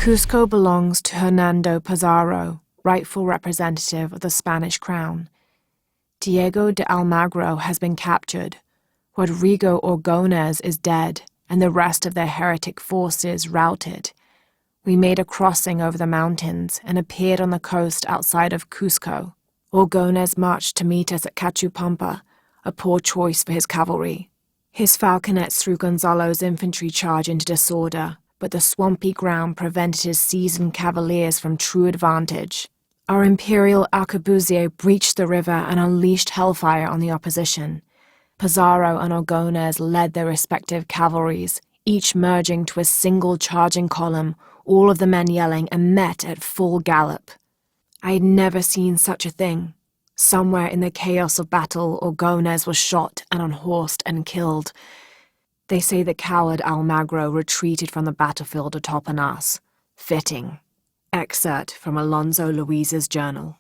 Cusco belongs to Hernando Pizarro, rightful representative of the Spanish crown. Diego de Almagro has been captured, Rodrigo Orgones is dead, and the rest of their heretic forces routed. We made a crossing over the mountains and appeared on the coast outside of Cusco. Orgones marched to meet us at Cachupampa, a poor choice for his cavalry. His falconets threw Gonzalo's infantry charge into disorder, but the swampy ground prevented his seasoned cavaliers from true advantage. Our imperial arquebusier breached the river and unleashed hellfire on the opposition. Pizarro and Orgones led their respective cavalries, each merging to a single charging column, all of the men yelling, and met at full gallop. I had never seen such a thing. Somewhere in the chaos of battle, Orgones was shot and unhorsed and killed. They say the coward Almagro retreated from the battlefield atop an ass. Fitting. Excerpt from Alonso Luiz's journal.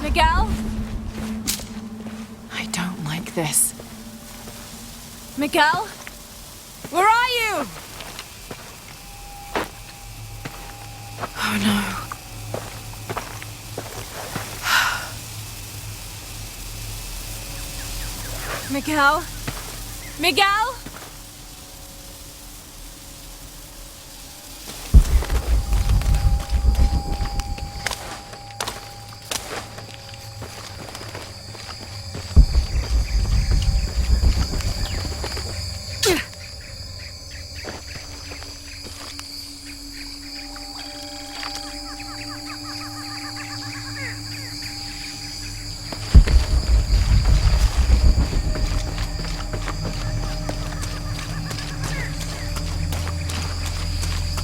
Miguel? I don't like this. Miguel? Where are you? Oh no. Miguel? Miguel?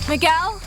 Miguel?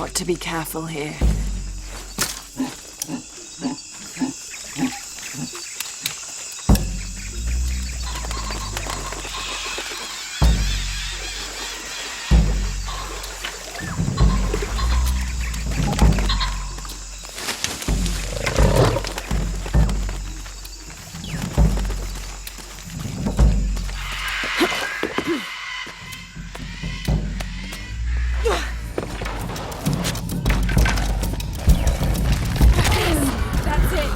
got to be careful here. That's it.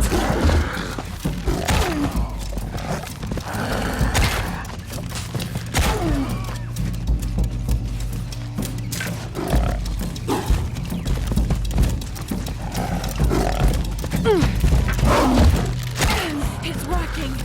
It's working.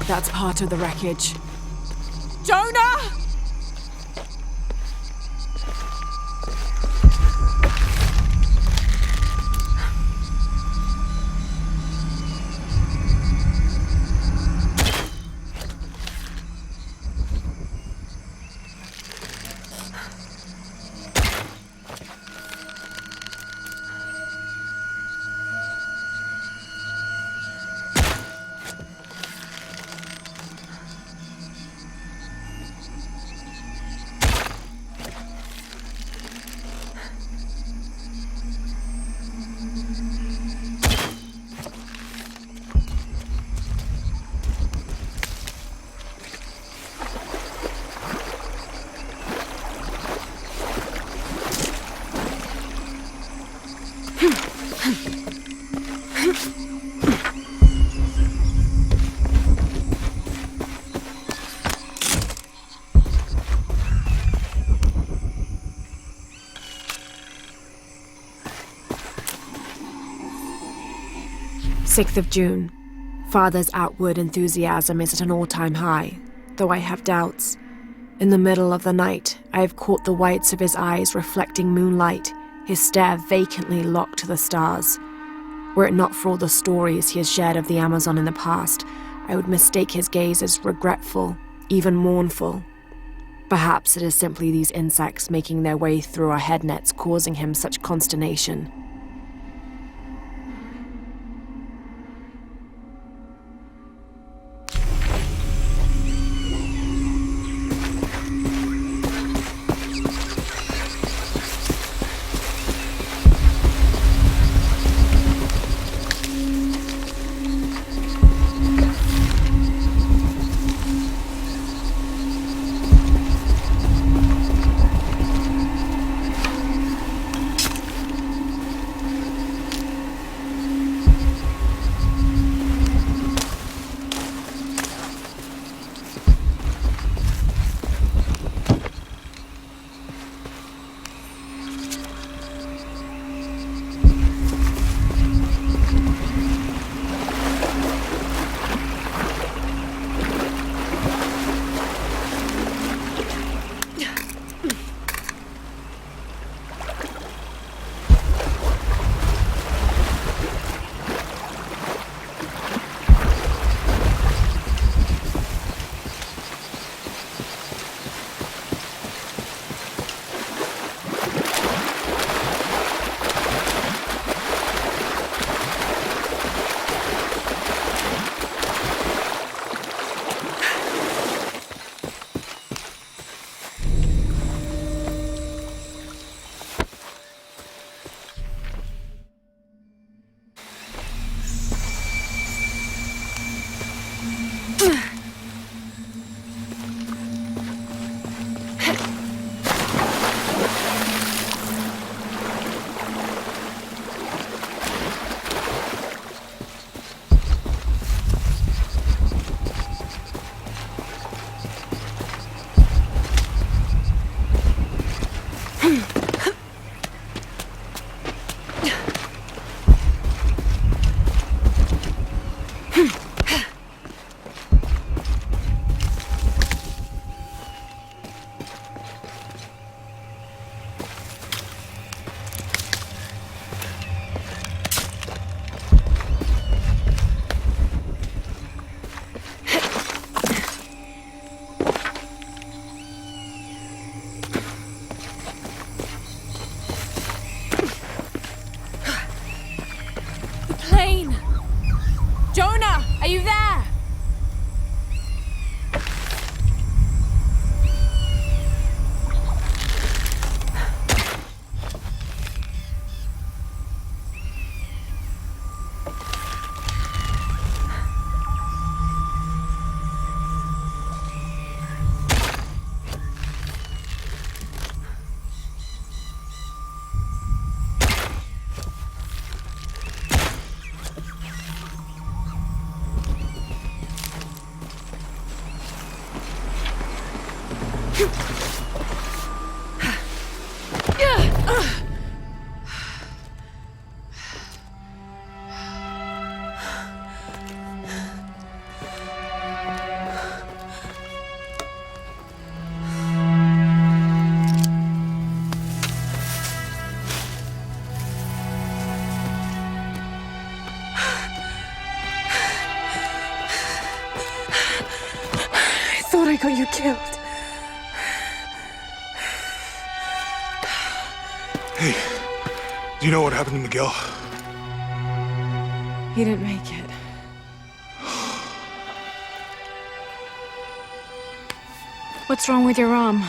That's part of the wreckage. Jonah! 6th of June. Father's outward enthusiasm is at an all-time high, though I have doubts. In the middle of the night, I have caught the whites of his eyes reflecting moonlight, his stare vacantly locked to the stars. Were it not for all the stories he has shared of the Amazon in the past, I would mistake his gaze as regretful, even mournful. Perhaps it is simply these insects making their way through our head nets causing him such consternation. Jonah, are you there? I thought I got you killed. Hey, do you know what happened to Miguel? He didn't make it. What's wrong with your arm?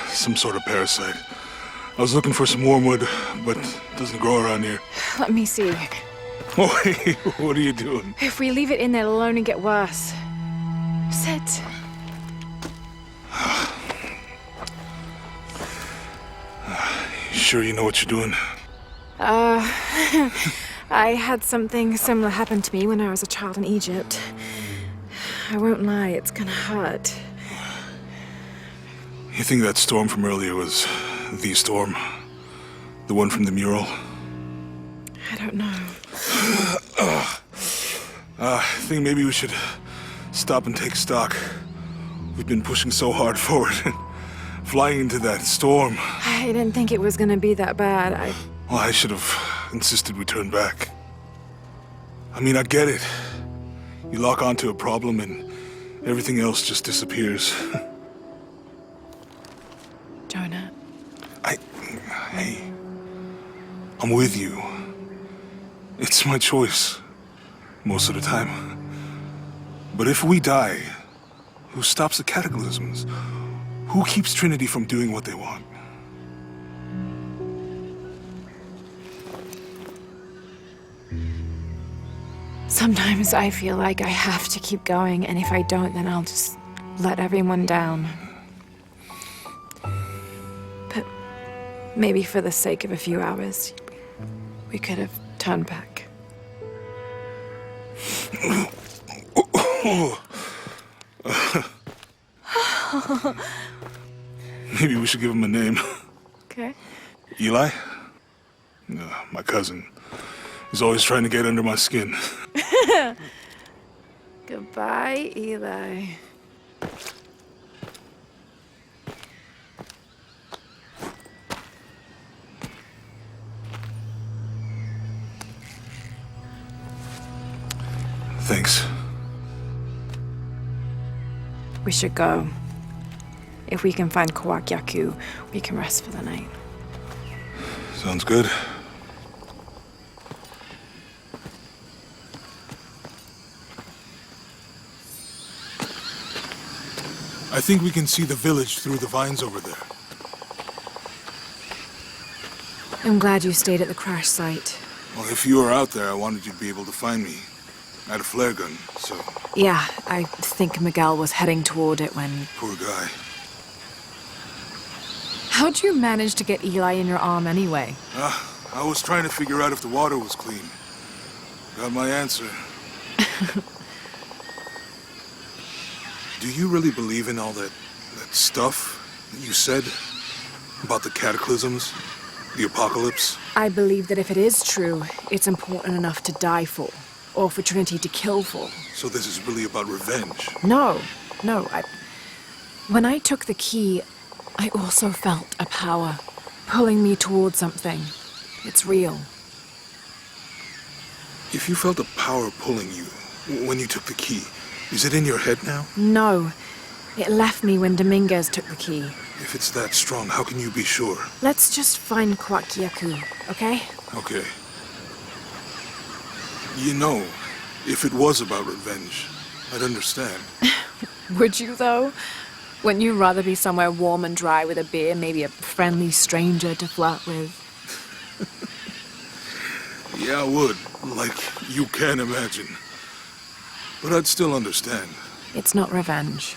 Some sort of parasite. I was looking for some wormwood, but it doesn't grow around here. Let me see. Oh, hey, what are you doing? If we leave it in there, it'll only get worse. Sit. You sure you know what you're doing? I had something similar happen to me when I was a child in Egypt. I won't lie, it's gonna hurt. You think that storm from earlier was the storm? The one from the mural? I don't know. I think maybe we should stop and take stock. We've been pushing so hard forward and flying into that storm. I didn't think it was gonna be that bad. Well, I should have insisted we turn back. I mean, I get it. You lock onto a problem and everything else just disappears. Jonah. Hey, I'm with you. It's my choice, most of the time. But if we die, who stops the cataclysms? Who keeps Trinity from doing what they want? Sometimes I feel like I have to keep going, and if I don't, then I'll just let everyone down. But maybe for the sake of a few hours, we could have turned back. Maybe we should give him a name. Okay. Eli? My cousin. He's always trying to get under my skin. Goodbye, Eli. Thanks. We should go. If we can find Kawakyaku, we can rest for the night. Sounds good. I think we can see the village through the vines over there. I'm glad you stayed at the crash site. Well, if you were out there, I wanted you to be able to find me. I had a flare gun, so... Yeah, I think Miguel was heading toward it when... Poor guy. How'd you manage to get Eli in your arm anyway? I was trying to figure out if the water was clean. Got my answer. Do you really believe in all that stuff that you said about the cataclysms, the apocalypse? I believe that if it is true, it's important enough to die for, or for Trinity to kill for. So this is really about revenge? No. When I took the key, I also felt a power pulling me towards something. It's real. If you felt a power pulling you when you took the key, is it in your head now? No. It left me when Dominguez took the key. If it's that strong, how can you be sure? Let's just find Kawakyaku, okay? Okay. You know, if it was about revenge, I'd understand. Would you, though? Wouldn't you rather be somewhere warm and dry with a beer, maybe a friendly stranger to flirt with? Yeah, I would. Like you can imagine. But I'd still understand. It's not revenge.